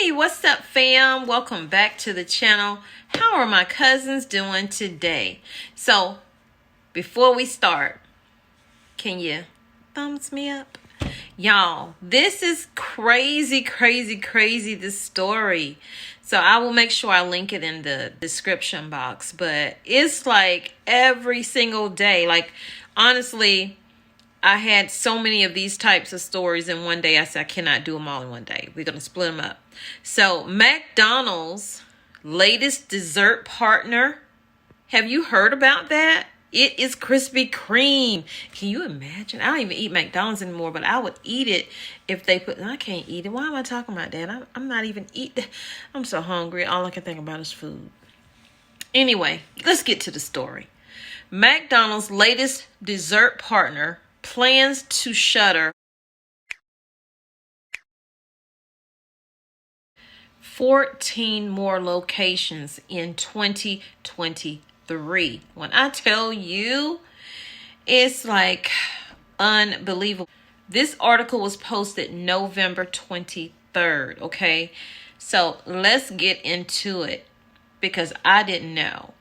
Hey, what's up, fam? Welcome back to the channel. How are my cousins doing today? So, before we start, can you thumbs me up? Y'all, this is crazy, this story. So I will make sure I link it in the description box. But it's like every single day. Like, honestly, I had so many of these types of stories in one day. I said, I cannot do them all in one day. We're going to split them up. So McDonald's latest dessert partner. Have you heard about that? It is Krispy Kreme. Can you imagine? I don't even eat McDonald's anymore, but I would eat it if they put... I can't eat it. Why am I talking about that? I'm not even eating. I'm so hungry. All I can think about is food. Anyway, let's get to the story. McDonald's latest dessert partner plans to shutter 14 more locations in 2023. When I tell you, it's like unbelievable. This article was posted November 23rd, okay? So let's get into it because I didn't know.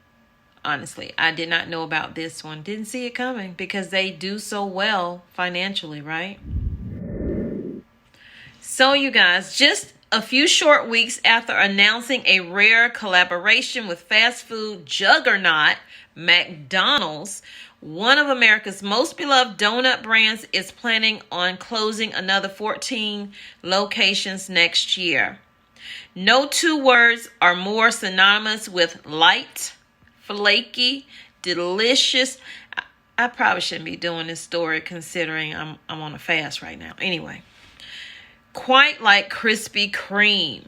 Honestly, I did not know about this one. Didn't see it coming because they do so well financially, right? So you guys, just a few short weeks after announcing a rare collaboration with fast food juggernaut McDonald's, one of America's most beloved donut brands is planning on closing another 14 locations next year. No two words are more synonymous with light, flaky, delicious. I probably shouldn't be doing this story considering I'm on a fast right now. Anyway, quite like Krispy Kreme.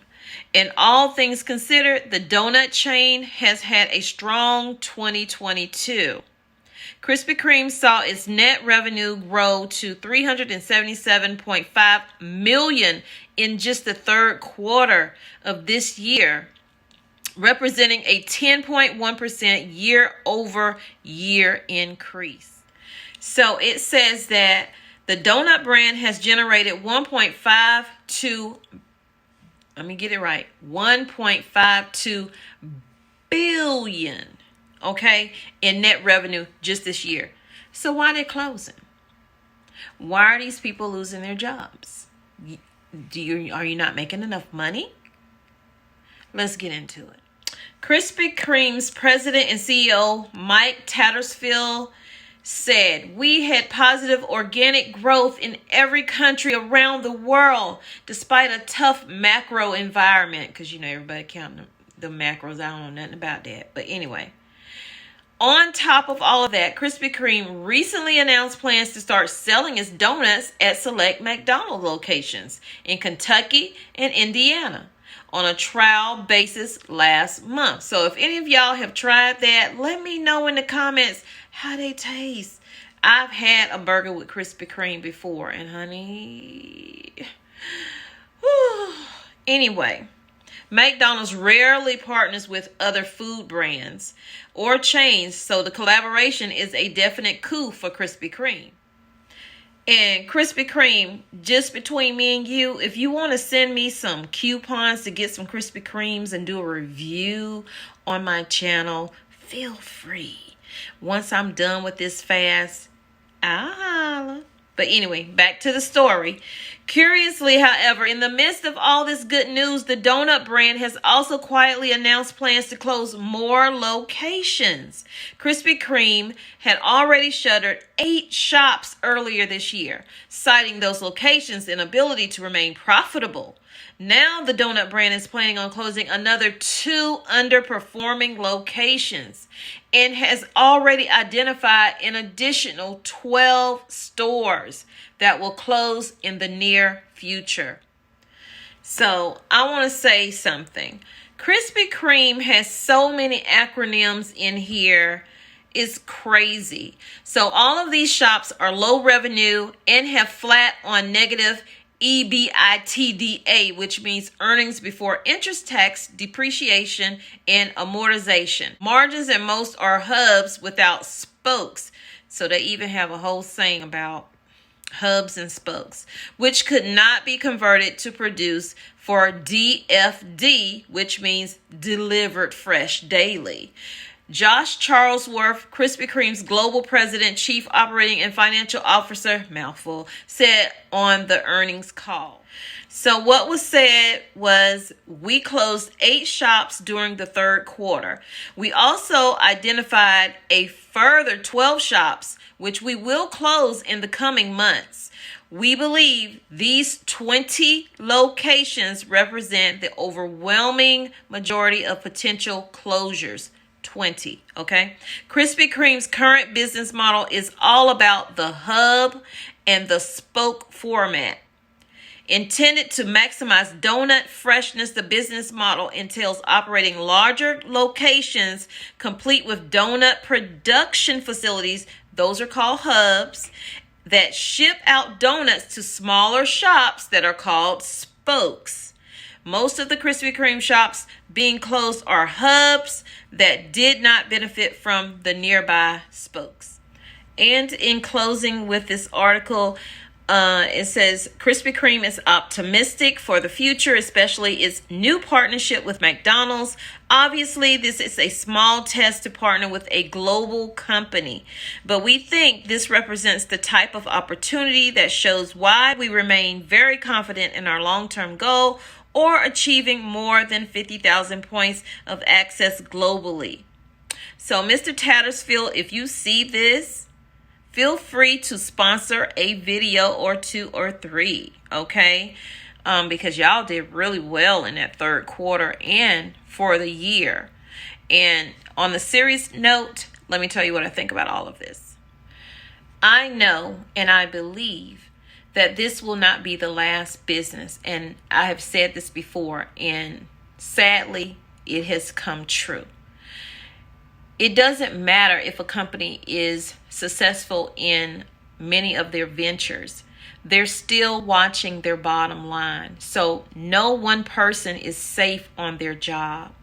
In all things considered, the donut chain has had a strong 2022. Krispy Kreme saw its net revenue grow to $377.5 million in just the third quarter of this year, representing a 10.1% year-over-year increase. So it says that the donut brand has generated 1.52 billion, okay, in net revenue just this year. So why are they closing? Why are these people losing their jobs? Are you not making enough money? Let's get into it. Krispy Kreme's president and CEO, Mike Tattersfield, said, "We had positive organic growth in every country around the world, despite a tough macro environment." Because, everybody counting the macros. I don't know nothing about that. But anyway, on top of all of that, Krispy Kreme recently announced plans to start selling its donuts at select McDonald's locations in Kentucky and Indiana on a trial basis last month. So if any of y'all have tried that, let me know in the comments how they taste. I've had a burger with Krispy Kreme before, and honey, whew. Anyway, McDonald's rarely partners with other food brands or chains, so the collaboration is a definite coup for Krispy Kreme. And Krispy Kreme, just between me and you, if you want to send me some coupons to get some Krispy Kremes and do a review on my channel, feel free. Once I'm done with this fast, I'll holla. But anyway, back to the story. Curiously, however, in the midst of all this good news, the donut brand has also quietly announced plans to close more locations. Krispy Kreme had already shuttered 8 shops earlier this year, citing those locations' inability to remain profitable. Now the donut brand is planning on closing another 2 underperforming locations and has already identified an additional 12 stores that will close in the near future. So I want to say something. Krispy Kreme has so many acronyms in here. It's crazy. So all of these shops are low revenue and have flat on negative EBITDA, which means earnings before interest, tax, depreciation, and amortization. Margins at most are hubs without spokes. So they even have a whole saying about hubs and spokes, which could not be converted to produce for DFD, which means delivered fresh daily. Josh Charlesworth, Krispy Kreme's global president, chief operating and financial officer, mouthful, said on the earnings call. So what was said was, we closed 8 shops during the third quarter. We also identified a further 12 shops, which we will close in the coming months. We believe these 20 locations represent the overwhelming majority of potential closures. 20, okay? Krispy Kreme's current business model is all about the hub and the spoke format. Intended to maximize donut freshness, the business model entails operating larger locations complete with donut production facilities, those are called hubs, that ship out donuts to smaller shops that are called spokes. Most of the Krispy Kreme shops being closed are hubs that did not benefit from the nearby spokes. And in closing with this article, it says Krispy Kreme is optimistic for the future, especially its new partnership with McDonald's. Obviously, this is a small test to partner with a global company, but we think this represents the type of opportunity that shows why we remain very confident in our long-term goal, or achieving more than 50,000 points of access globally. So, Mr. Tattersfield, if you see this, feel free to sponsor a video or 2 or 3, okay? Because y'all did really well in that third quarter and for the year. And on the serious note, let me tell you what I think about all of this. I know and I believe that this will not be the last business. And I have said this before, and sadly, it has come true. It doesn't matter if a company is successful in many of their ventures. They're still watching their bottom line. So no one person is safe on their job.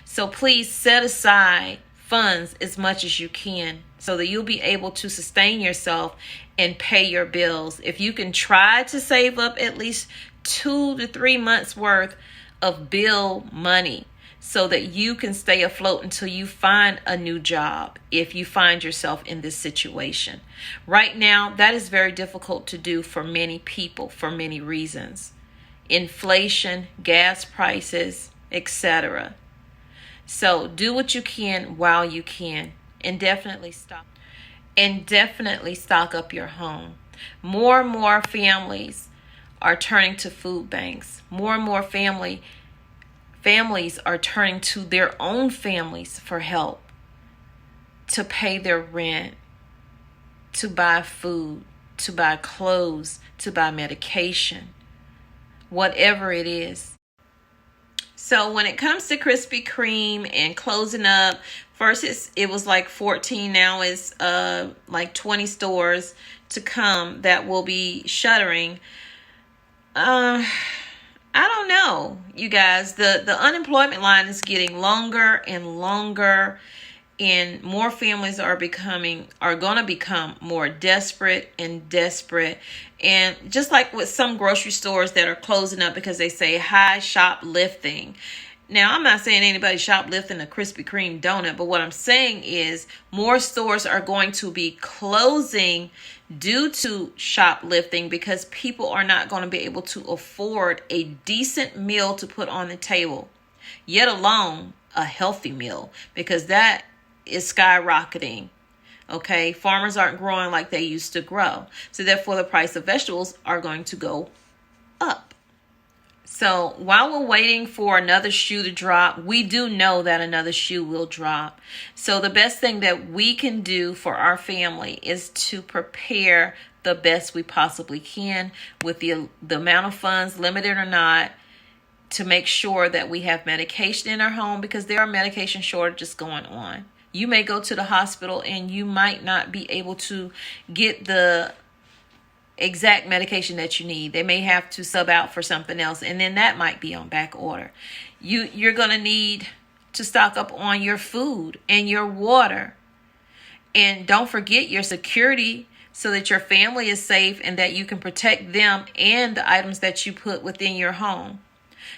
So please set aside funds as much as you can so that you'll be able to sustain yourself and pay your bills. If you can try to save up at least 2 to 3 months worth of bill money so that you can stay afloat until you find a new job, if you find yourself in this situation. Right now, that is very difficult to do for many people for many reasons. Inflation, gas prices, etc. So do what you can while you can, and definitely stock up your home. More and more families are turning to food banks. More and more families are turning to their own families for help, to pay their rent, to buy food, to buy clothes, to buy medication, whatever it is. So when it comes to Krispy Kreme and closing up, first it was like 14, now it's like 20 stores to come that will be shuttering. I don't know, you guys. The unemployment line is getting longer and longer, and more families are going to become more desperate. And just like with some grocery stores that are closing up because they say high shoplifting. Now, I'm not saying anybody shoplifting a Krispy Kreme donut, but what I'm saying is more stores are going to be closing due to shoplifting because people are not going to be able to afford a decent meal to put on the table, yet alone a healthy meal, because that is skyrocketing. Okay, farmers aren't growing like they used to grow, so therefore the price of vegetables are going to go up. So while we're waiting for another shoe to drop, we do know that another shoe will drop. So the best thing that we can do for our family is to prepare the best we possibly can with the amount of funds, limited or not, to make sure that we have medication in our home, because there are medication shortages going on. You may go to the hospital and you might not be able to get the exact medication that you need. They may have to sub out for something else, and then that might be on back order. You're going to need to stock up on your food and your water. And don't forget your security so that your family is safe and that you can protect them and the items that you put within your home.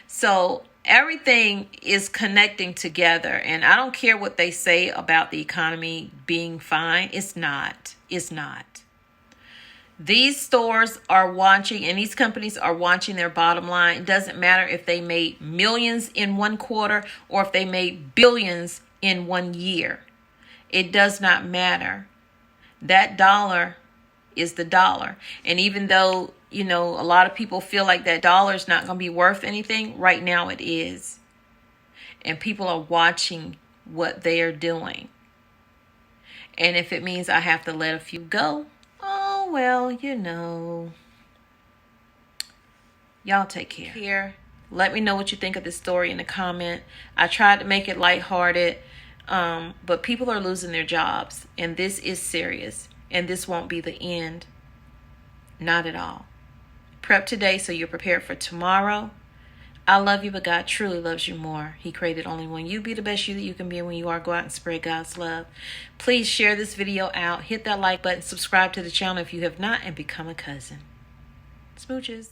So everything is connecting together, and I don't care what they say about the economy being fine. It's not. It's not. These stores are watching, and these companies are watching their bottom line. It doesn't matter if they made millions in one quarter or if they made billions in 1 year. It does not matter. That dollar is the dollar. And even though, a lot of people feel like that dollar is not going to be worth anything, right now it is. And people are watching what they are doing. And if it means I have to let a few go, oh, well, y'all take care. Let me know what you think of this story in the comment. I tried to make it lighthearted, but people are losing their jobs, and this is serious, and this won't be the end. Not at all. Prep today so you're prepared for tomorrow. I love you, but God truly loves you more. He created only one you. Be the best you that you can be, and when you are, go out and spread God's love. Please share this video out. Hit that like button. Subscribe to the channel if you have not, and become a cousin. Smooches.